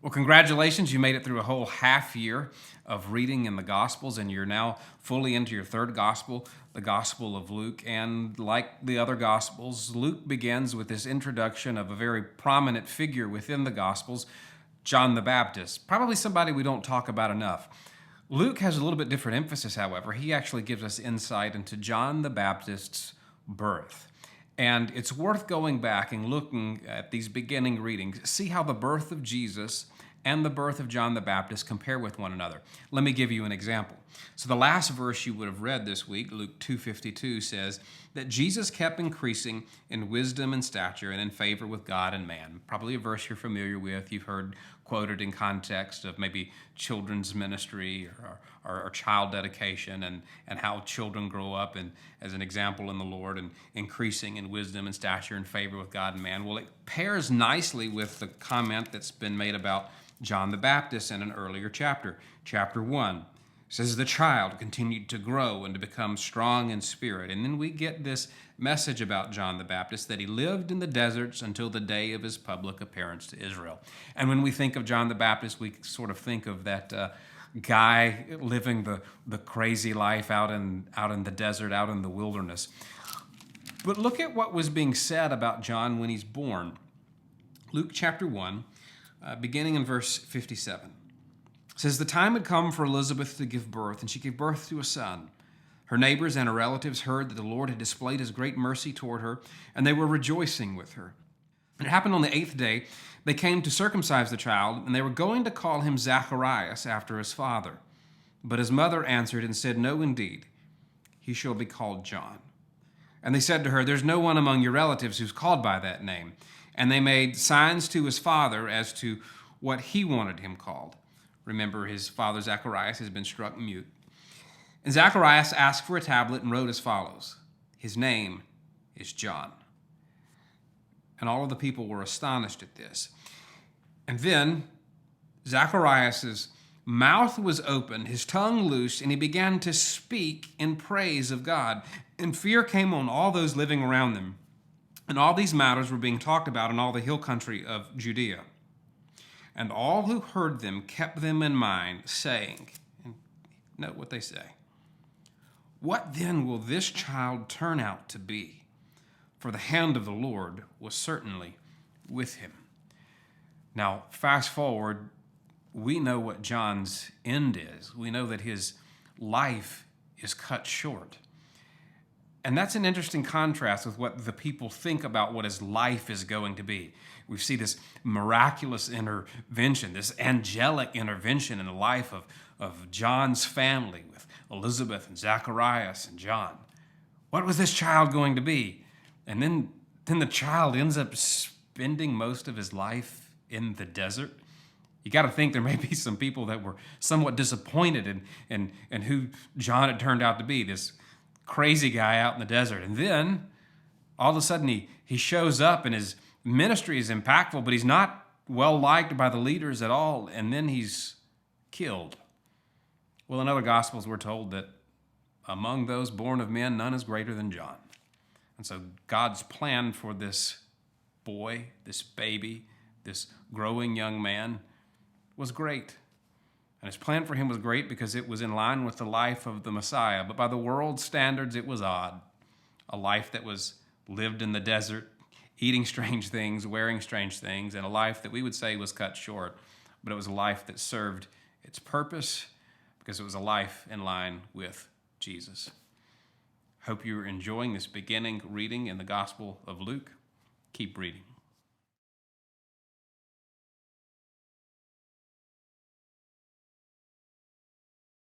Well, congratulations. You made it through a whole half year of reading in the Gospels, and you're now fully into your third Gospel, the Gospel of Luke. And like the other Gospels, Luke begins with this introduction of a very prominent figure within the Gospels, John the Baptist, probably somebody we don't talk about enough. Luke has a little bit different emphasis, however. He actually gives us insight into John the Baptist's birth. And it's worth going back and looking at these beginning readings, see how the birth of Jesus and the birth of John the Baptist compare with one another. Let me give you an example. So the last verse you would have read this week, Luke 2:52, says that Jesus kept increasing in wisdom and stature and in favor with God and man. Probably a verse you're familiar with. You've heard quoted in context of maybe children's ministry or child dedication and how children grow up and as an example in the Lord and increasing in wisdom and stature and favor with God and man. Well, it pairs nicely with the comment that's been made about John the Baptist in an earlier chapter. Chapter 1 says the child continued to grow and to become strong in spirit. And then we get this message about John the Baptist that he lived in the deserts until the day of his public appearance to Israel. And when we think of John the Baptist, we sort of think of that guy living the crazy life out in the desert, out in the wilderness. But look at what was being said about John when he's born. Luke chapter 1, beginning in verse 57. It says, the time had come for Elizabeth to give birth, and she gave birth to a son. Her neighbors and her relatives heard that the Lord had displayed his great mercy toward her, and they were rejoicing with her. And it happened on the 8th day, they came to circumcise the child, and they were going to call him Zacharias after his father. But his mother answered and said, no, indeed, he shall be called John. And they said to her, there's no one among your relatives who's called by that name. And they made signs to his father as to what he wanted him called. Remember, his father Zacharias has been struck mute. And Zacharias asked for a tablet and wrote as follows, his name is John. And all of the people were astonished at this. And then Zacharias' mouth was opened, his tongue loosed, and he began to speak in praise of God. And fear came on all those living around them. And all these matters were being talked about in all the hill country of Judea. And all who heard them kept them in mind, saying, and note what they say, what then will this child turn out to be? For the hand of the Lord was certainly with him. Now, fast forward, we know what John's end is. We know that his life is cut short. And that's an interesting contrast with what the people think about what his life is going to be. We see this miraculous intervention, this angelic intervention in the life of John's family with Elizabeth and Zacharias and John. What was this child going to be? And then the child ends up spending most of his life in the desert. You got to think there may be some people that were somewhat disappointed in who John had turned out to be, this crazy guy out in the desert. And then all of a sudden he shows up and his ministry is impactful, but he's not well liked by the leaders at all. And then he's killed. Well, in other Gospels, we're told that among those born of men, none is greater than John. And so God's plan for this boy, this baby, this growing young man was great. And his plan for him was great because it was in line with the life of the Messiah. But by the world's standards, it was odd. A life that was lived in the desert, eating strange things, wearing strange things, and a life that we would say was cut short. But it was a life that served its purpose because it was a life in line with Jesus. Hope you're enjoying this beginning reading in the Gospel of Luke. Keep reading.